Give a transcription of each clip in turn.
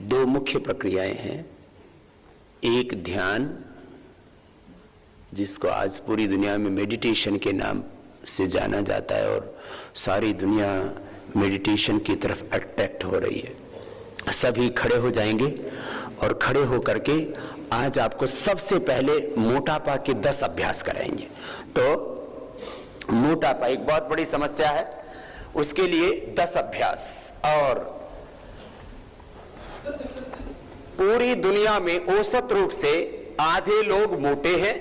दो मुख्य प्रक्रियाएं हैं। एक ध्यान, जिसको आज पूरी दुनिया में मेडिटेशन के नाम से जाना जाता है और सारी दुनिया मेडिटेशन की तरफ अट्रैक्ट हो रही है। सभी खड़े हो जाएंगे और खड़े होकर के आज आपको सबसे पहले मोटापा के 10 अभ्यास कराएंगे। तो मोटापा एक बहुत बड़ी समस्या है, उसके लिए 10 अभ्यास। और पूरी दुनिया में औसत रूप से आधे लोग मोटे हैं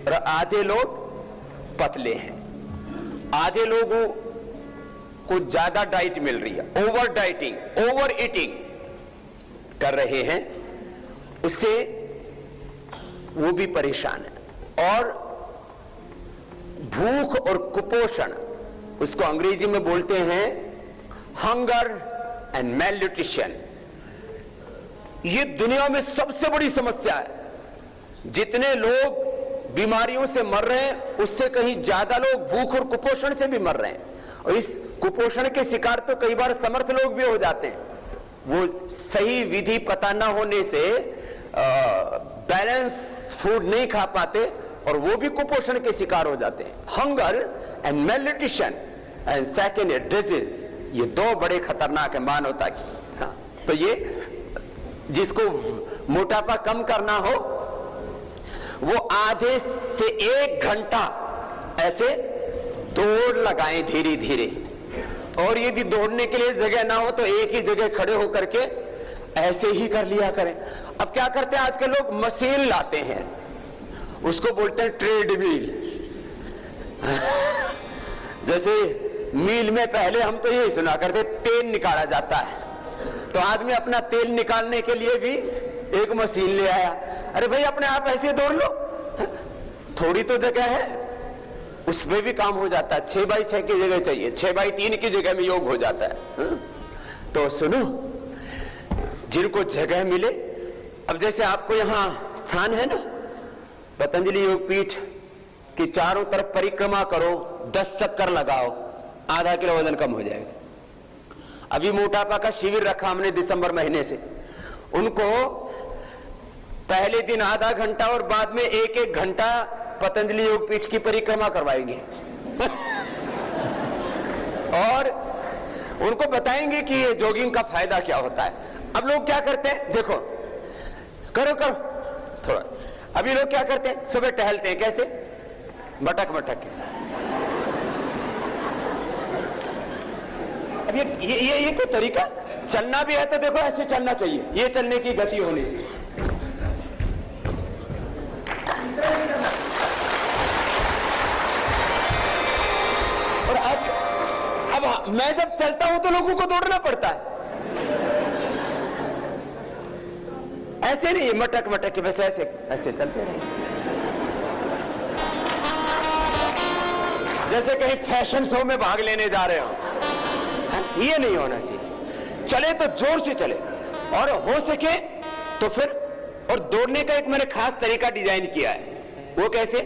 और आधे लोग पतले हैं। आधे लोगों को ज्यादा डाइट मिल रही है, ओवर डाइटिंग, ओवर ईटिंग कर रहे हैं, उससे वो भी परेशान है। और भूख और कुपोषण, उसको अंग्रेजी में बोलते हैं हंगर एंड मेल न्यूट्रिशन, ये दुनिया में सबसे बड़ी समस्या है। जितने लोग बीमारियों से मर रहे हैं, उससे कहीं ज्यादा लोग भूख और कुपोषण से भी मर रहे हैं। और इस कुपोषण के शिकार तो कई बार समर्थ लोग भी हो जाते हैं। वो सही विधि पता ना होने से बैलेंस फूड नहीं खा पाते और वो भी कुपोषण के शिकार हो जाते हैं। Hunger and mail nutrition and second disease, ये दो बड़े खतरनाक है मानवता की। हाँ, तो ये जिसको मोटापा कम करना हो वो आधे से 1 घंटा ऐसे दौड़ लगाएं धीरे धीरे। और यदि दौड़ने के लिए जगह ना हो तो एक ही जगह खड़े होकर के ऐसे ही कर लिया करें। अब क्या करते हैं आजकल लोग, मशीन लाते हैं, उसको बोलते हैं ट्रेडमिल। जैसे मील में पहले हम तो यही सुना करते तेल निकाला जाता है, तो आदमी अपना तेल निकालने के लिए भी एक मशीन ले आया। अरे भाई अपने आप ऐसे दौड़ लो, थोड़ी तो जगह है, उसमें भी काम हो जाता है। 6x6 की जगह चाहिए, 6x3 की जगह में योग हो जाता है। तो सुनो, जिनको जगह मिले, अब जैसे आपको यहां स्थान है ना, पतंजलि योग पीठ की चारों तरफ परिक्रमा करो, 10 चक्कर लगाओ, आधा किलो वजन कम हो जाएगा। अभी मोटापा का शिविर रखा हमने दिसंबर महीने से, उनको पहले दिन आधा घंटा और बाद में 1-1 घंटा पतंजलि योग पीठ की परिक्रमा करवाएंगे। और उनको बताएंगे कि ये जॉगिंग का फायदा क्या होता है। अब लोग क्या करते हैं, देखो, करो करो थोड़ा। अभी लोग क्या करते हैं, सुबह टहलते हैं, कैसे, मटक मटक के। अब ये कोई तरीका, चलना भी है तो देखो ऐसे चलना चाहिए, ये चलने की गति होनी चाहिए। और अब मैं जब चलता हूं तो लोगों को दौड़ना पड़ता है, ऐसे नहीं मटक मटक के, वैसे ऐसे ऐसे चलते रहे, जैसे कहीं फैशन शो में भाग लेने जा रहे हो। ये नहीं होना चाहिए। चले तो जोर से चले, और हो सके तो फिर, और दौड़ने का एक मैंने खास तरीका डिजाइन किया है। वो कैसे,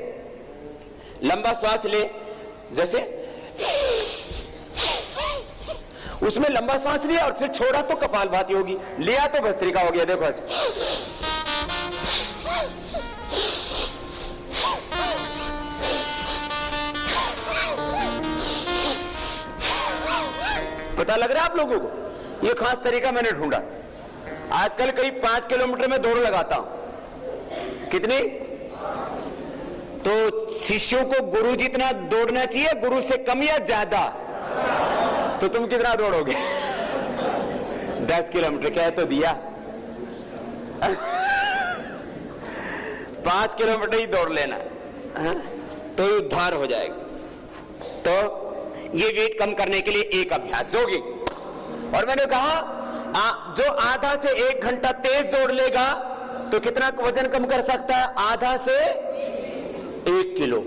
लंबा श्वास ले, जैसे उसमें लंबा सांस लिया और फिर छोड़ा तो कपालभाति होगी, लिया तो भस्त्रिका हो गया। देखो ऐसे, पता लग रहा है आप लोगों को? ये खास तरीका मैंने ढूंढा। आजकल करीब 5 किलोमीटर में दौड़ लगाता हूं। कितनी? तो शिष्यों को गुरु जितना दौड़ना चाहिए, गुरु से कम या ज्यादा? तो तुम कितना दौड़ोगे? 10 किलोमीटर कह तो दिया। 5 किलोमीटर ही दौड़ लेना, तो उद्धार हो जाएगा। तो ये वेट कम करने के लिए एक अभ्यास, जॉगिंग। और मैंने कहा जो आधा से 1 घंटा तेज दौड़ लेगा तो कितना वजन कम कर सकता है? आधा से 1 किलो।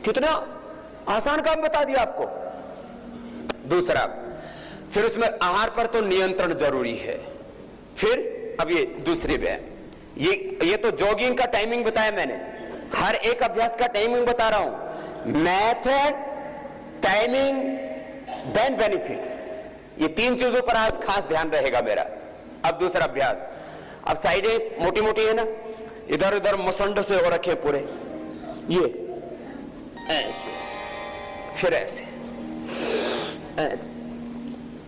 कितना आसान काम बता दिया आपको। दूसरा, फिर उसमें आहार पर तो नियंत्रण जरूरी है। फिर अब ये दूसरी व्यायाम, ये तो जॉगिंग का टाइमिंग बताया मैंने, हर एक अभ्यास का टाइमिंग बता रहा हूं। मेथड, टाइमिंग, देन बेनिफिट्स, ये 3 चीजों पर आज खास ध्यान रहेगा मेरा। अब दूसरा अभ्यास। अब साइडें मोटी मोटी है ना, इधर उधर मसंड से हो रखे पूरे, ये ऐसे, फिर ऐसे ऐसे।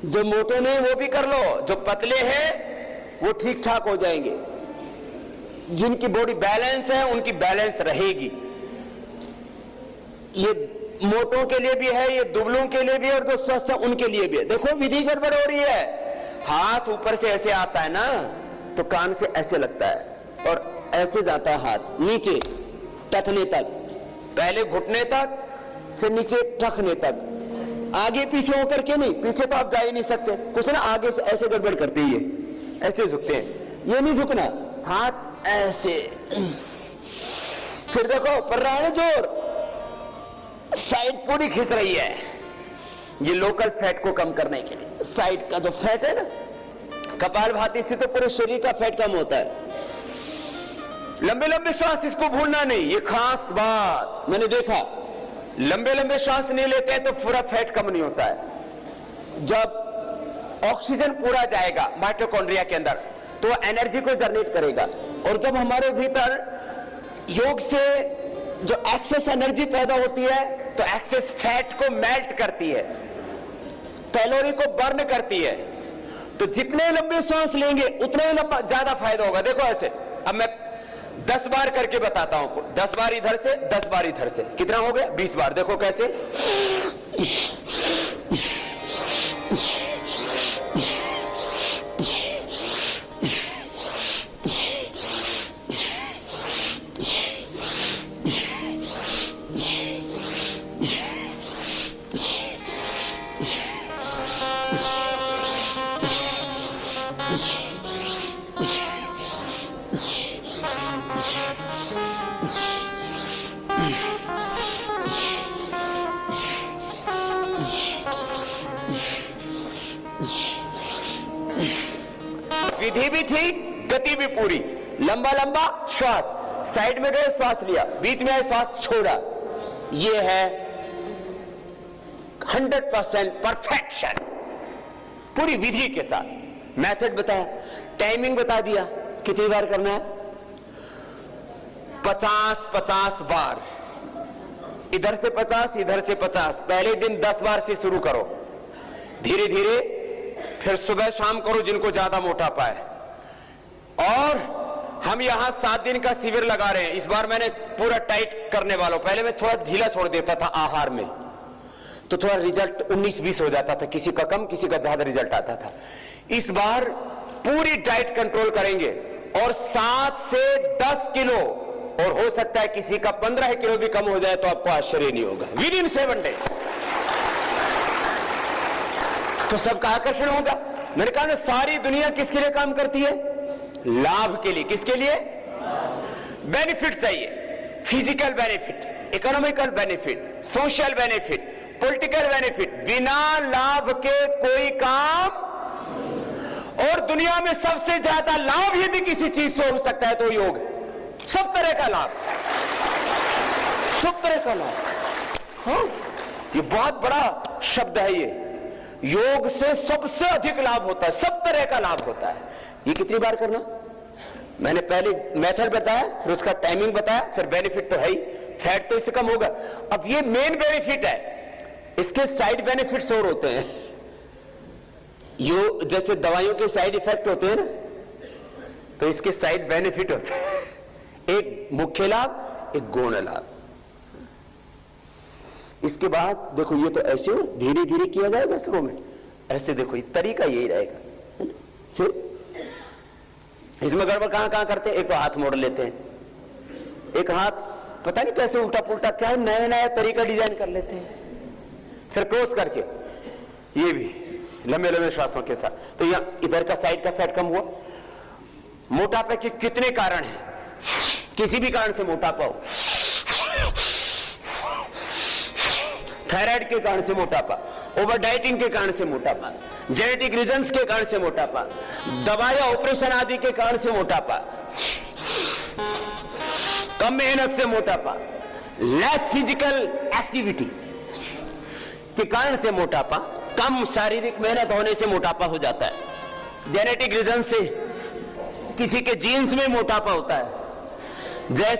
जो मोटे नहीं वो भी कर लो, जो पतले हैं वो ठीक ठाक हो जाएंगे। जिनकी बॉडी बैलेंस है उनकी बैलेंस रहेगी। ये मोटों के लिए भी है, ये दुबलों के लिए भी है, और जो स्वस्थ है उनके लिए भी है। देखो विधि गड़बड़ हो रही है। हाथ ऊपर से ऐसे आता है ना, तो कान से ऐसे लगता है और ऐसे जाता है हाथ नीचे टखने तक, पहले घुटने तक, फिर नीचे टखने तक, आगे पीछे होकर के नहीं। पीछे तो आप जा ही नहीं सकते, कुछ ना आगे से ऐसे गड़बड़ करते ही ऐसे झुकते हैं। ये नहीं झुकना, हाथ ऐसे। फिर देखो पड़ रहा है जोर, साइड पूरी खिंच रही है। ये लोकल फैट को कम करने के लिए, साइड का जो फैट है ना, कपालभाति से तो पूरे शरीर का फैट कम होता है। लंबे लंबे श्वास, इसको भूलना नहीं, ये खास बात मैंने देखा। लंबे लंबे श्वास नहीं लेते हैं तो पूरा फैट कम नहीं होता है। जब ऑक्सीजन पूरा जाएगा माइटोकॉन्ड्रिया के अंदर तो एनर्जी को जनरेट करेगा, और जब हमारे भीतर योग से जो एक्सेस एनर्जी पैदा होती है तो एक्सेस फैट को मेल्ट करती है, कैलोरी को बर्न करती है। तो जितने लंबे सांस लेंगे उतना ही लंबा ज्यादा फायदा होगा। देखो ऐसे, अब मैं 10 बार करके बताता हूं, 10 बार इधर से, 10 बार इधर से, कितना हो गया? 20 बार। देखो कैसे, विधि भी ठीक, गति भी पूरी। लंबा लंबा श्वास, साइड में गए श्वास लिया, बीच में आए श्वास छोड़ा। ये है 100% परफेक्शन, पूरी विधि के साथ। मेथड बताया, टाइमिंग बता दिया, कितनी बार करना है? 50-50 बार, इधर से 50, इधर से 50। पहले दिन 10 बार से शुरू करो, धीरे धीरे फिर सुबह शाम करो जिनको ज्यादा मोटापा है। और हम यहां 7 दिन का शिविर लगा रहे हैं। इस बार मैंने पूरा टाइट करने वालों, पहले मैं थोड़ा ढीला छोड़ देता था आहार में, तो थोड़ा रिजल्ट 19-20 हो जाता था, किसी का कम किसी का ज्यादा रिजल्ट आता था। इस बार पूरी डाइट कंट्रोल करेंगे और 7 से 10 किलो, और हो सकता है किसी का 15 किलो भी कम हो जाए तो आपको आश्चर्य नहीं होगा, विद इन 7 डेज। तो सबका आकर्षण होगा। मैंने कहा ना, सारी दुनिया किसके लिए काम करती है? लाभ के लिए। किसके लिए? बेनिफिट चाहिए, physical benefit, economical benefit, social benefit, political benefit. बिना लाभ के कोई काम। और दुनिया में सबसे ज्यादा लाभ यदि किसी चीज से हो सकता है तो योग है। सब तरह का लाभ, सब तरह का लाभ। हाँ, ये बहुत बड़ा शब्द है ये। योग से सबसे अधिक लाभ होता है, सब तरह का लाभ होता है। ये कितनी बार करना? मैंने पहले मेथड बताया, फिर उसका टाइमिंग बताया, फिर बेनिफिट तो है ही, फैट तो इससे कम होगा। अब ये मेन बेनिफिट है, इसके साइड बेनिफिट्स और होते हैं। यो जैसे दवाइयों के साइड इफेक्ट होते हैं ना, तो इसके साइड बेनिफिट होते हैं। एक मुख्य लाभ, एक गौण लाभ। इसके बाद देखो, ये तो ऐसे धीरे धीरे किया जाएगा शुरू में, ऐसे देखो, ये तरीका यही रहेगा। फिर इसमें गड़बड़ कहां कहां करते हैं? एक तो हाथ मोड़ लेते हैं, एक हाथ पता नहीं कैसे उल्टा पुल्टा, क्या नया नया तरीका डिजाइन कर लेते हैं। फिर क्रॉस करके, ये भी लंबे लंबे श्वासों के साथ। तो यहां इधर का साइड का फैट कम हुआ। मोटापे के कितने कारण हैं? किसी भी कारण से मोटापा हो, थायराइड के कारण से मोटापा, ओवर डाइटिंग के कारण से मोटापा, जेनेटिक रीजंस के कारण से मोटापा, दवा या ऑपरेशन आदि के कारण से मोटापा, कम मेहनत से मोटापा, लेस फिजिकल एक्टिविटी के कारण से मोटापा, कम शारीरिक मेहनत होने से मोटापा हो जाता है। जेनेटिक रीजन से किसी के जीन्स में मोटापा होता है, जैसे